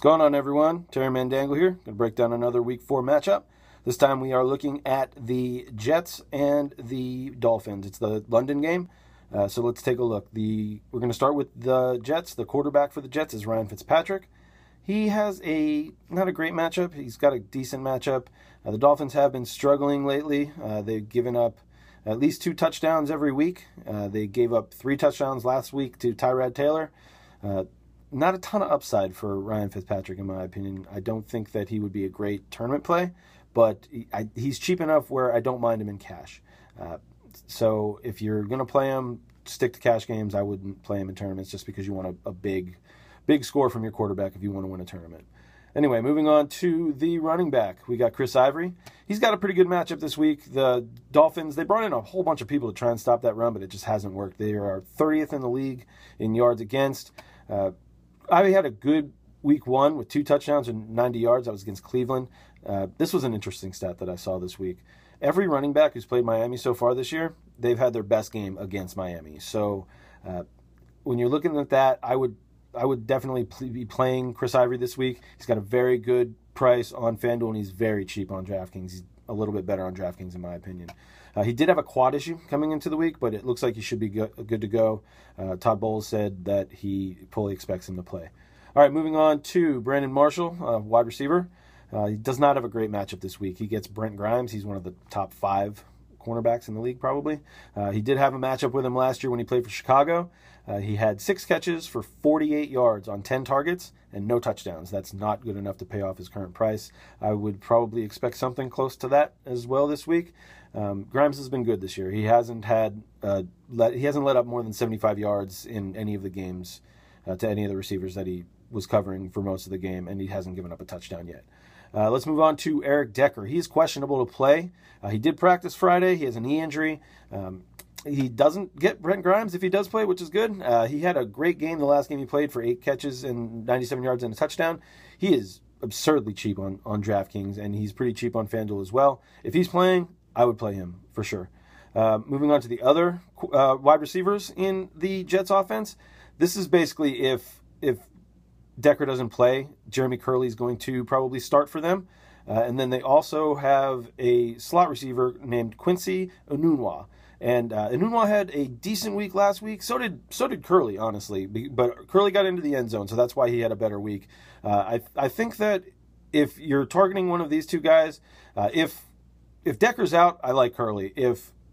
going on, everyone? Terry Mandangle here. Going to break down another Week 4 matchup. This time we are looking at the Jets and the Dolphins. It's the London game, so let's take a look. We're going to start with the Jets. The quarterback for the Jets is Ryan Fitzpatrick. He has not a great matchup. He's got a decent matchup. The Dolphins have been struggling lately. They've given up at least 2 touchdowns every week. They gave up 3 touchdowns last week to Tyrod Taylor. Not a ton of upside for Ryan Fitzpatrick, in my opinion. I don't think that he would be a great tournament play, but he's cheap enough where I don't mind him in cash. So if you're going to play him, stick to cash games. I wouldn't play him in tournaments just because you want a big score from your quarterback if you want to win a tournament. Anyway, moving on to the running back. We got Chris Ivory. He's got a pretty good matchup this week. The Dolphins, they brought in a whole bunch of people to try and stop that run, but it just hasn't worked. They are 30th in the league in yards against. Ivy had a good week 1 with 2 touchdowns and 90 yards. That was against Cleveland. This was an interesting stat that I saw this week. Every running back who's played Miami so far this year, they've had their best game against Miami. So when you're looking at that, I would definitely be playing Chris Ivory this week. He's got a very good price on FanDuel, and he's very cheap on DraftKings. He's a little bit better on DraftKings, in my opinion. He did have a quad issue coming into the week, but it looks like he should be good to go. Todd Bowles said that he fully expects him to play. All right, moving on to Brandon Marshall, wide receiver. He does not have a great matchup this week. He gets Brent Grimes. He's one of the top 5 cornerbacks in the league, probably. He did have a matchup with him last year when he played for Chicago. He had 6 catches for 48 yards on 10 targets and no touchdowns. That's not good enough to pay off his current price. I would probably expect something close to that as well this week. Grimes has been good this year. He hasn't let up more than 75 yards in any of the games to any of the receivers that he was covering for most of the game, and he hasn't given up a touchdown yet. Let's move on to Eric Decker. He's questionable to play. He did practice Friday. He has a knee injury. He doesn't get Brent Grimes if he does play, which is good. He had a great game the last game he played for 8 catches and 97 yards and a touchdown. He is absurdly cheap on DraftKings, and he's pretty cheap on FanDuel as well. If he's playing, I would play him for sure. Moving on to the other wide receivers in the Jets offense. This is basically if Decker doesn't play, Jeremy Curley is going to probably start for them. And then they also have a slot receiver named Quincy Enunwa. And Enunwa had a decent week last week. So did Curley, honestly. But Curley got into the end zone, so that's why he had a better week. I think that if you're targeting one of these two guys, if Decker's out, I like Curley.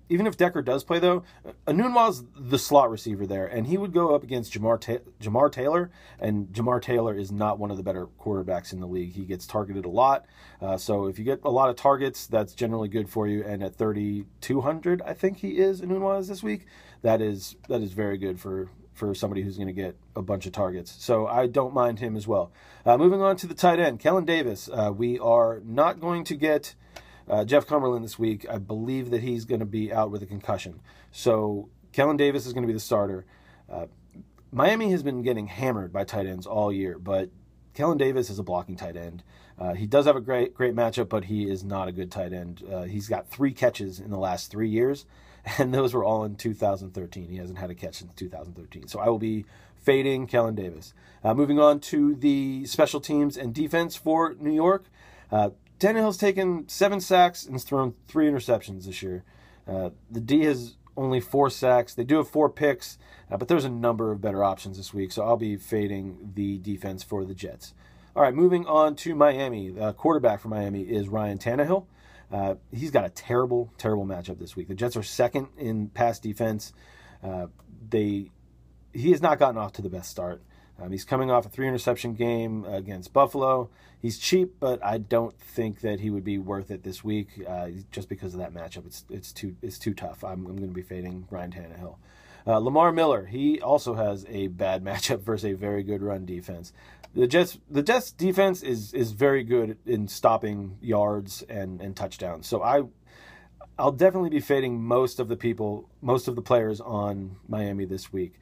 Even if Decker does play, though, Enunwa's the slot receiver there, and he would go up against Jamar Taylor, and Jamar Taylor is not one of the better quarterbacks in the league. He gets targeted a lot, so if you get a lot of targets, that's generally good for you, and at 3,200, I think Enunwa is this week, that is very good for somebody who's going to get a bunch of targets. So I don't mind him as well. Moving on to the tight end, Kellen Davis. We are not going to get Jeff Cumberland this week. I believe that he's going to be out with a concussion. So Kellen Davis is going to be the starter. Miami has been getting hammered by tight ends all year, but Kellen Davis is a blocking tight end. He does have a great matchup, but he is not a good tight end. He's got 3 catches in the last 3 years, and those were all in 2013. He hasn't had a catch since 2013. So I will be fading Kellen Davis. Moving on to the special teams and defense for New York. Tannehill's taken 7 sacks and has thrown 3 interceptions this year. The D has only 4 sacks. They do have 4 picks, but there's a number of better options this week, so I'll be fading the defense for the Jets. All right, moving on to Miami. The quarterback for Miami is Ryan Tannehill. He's got a terrible, terrible matchup this week. The Jets are second in pass defense. He has not gotten off to the best start. He's coming off a 3-interception game against Buffalo. He's cheap, but I don't think that he would be worth it this week just because of that matchup. It's too tough. I'm going to be fading Ryan Tannehill. Lamar Miller, he also has a bad matchup versus a very good run defense. The Jets defense is very good in stopping yards and touchdowns. So I'll definitely be fading most of the players on Miami this week.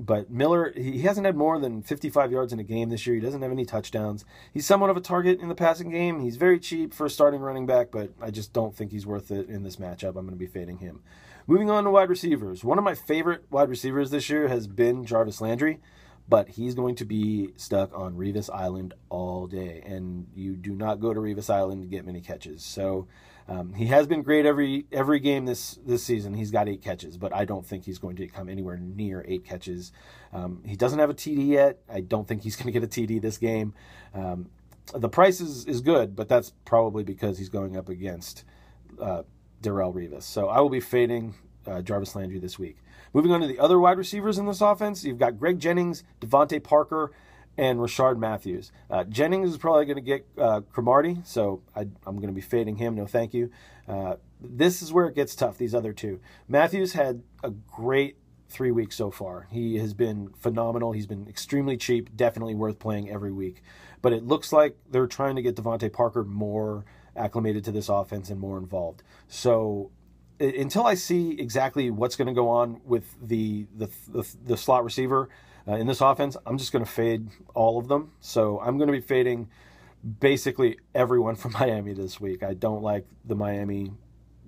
But Miller, he hasn't had more than 55 yards in a game this year. He doesn't have any touchdowns. He's somewhat of a target in the passing game. He's very cheap for a starting running back, but I just don't think he's worth it in this matchup. I'm going to be fading him. Moving on to wide receivers. One of my favorite wide receivers this year has been Jarvis Landry, but he's going to be stuck on Revis Island all day, and you do not go to Revis Island to get many catches. So he has been great every game this season. He's got 8 catches, but I don't think he's going to come anywhere near 8 catches. He doesn't have a TD yet. I don't think he's going to get a TD this game. The price is good, but that's probably because he's going up against Darrelle Revis. So I will be fading Jarvis Landry this week. Moving on to the other wide receivers in this offense, you've got Greg Jennings, Devontae Parker, and Rashard Matthews. Jennings is probably going to get Cromartie, so I'm going to be fading him. No thank you. This is where it gets tough, these other two. Matthews had a great 3 weeks so far. He has been phenomenal. He's been extremely cheap, definitely worth playing every week. But it looks like they're trying to get Devontae Parker more acclimated to this offense and more involved. So until I see exactly what's going to go on with the slot receiver in this offense, I'm just going to fade all of them. So I'm going to be fading basically everyone from Miami this week. I don't like the Miami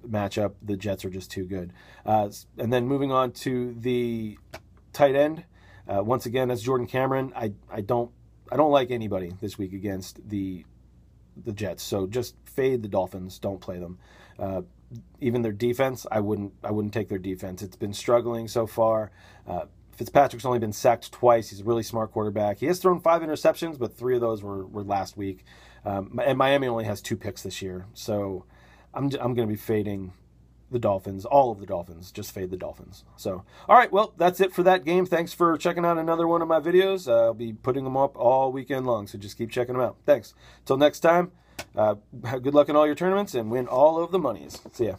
matchup. The Jets are just too good. And then moving on to the tight end, once again, that's Jordan Cameron. I don't like anybody this week against the Jets. So just fade the Dolphins. Don't play them. Even their defense, I wouldn't take their defense. It's been struggling so far. Fitzpatrick's only been sacked twice. He's a really smart quarterback. He has thrown 5 interceptions, but 3 of those were last week. And Miami only has 2 picks this year. So I'm going to be fading the Dolphins, all of the Dolphins. Just fade the Dolphins. So, all right, well, that's it for that game. Thanks for checking out another one of my videos. I'll be putting them up all weekend long, so just keep checking them out. Thanks. Till next time, good luck in all your tournaments and win all of the monies. See ya.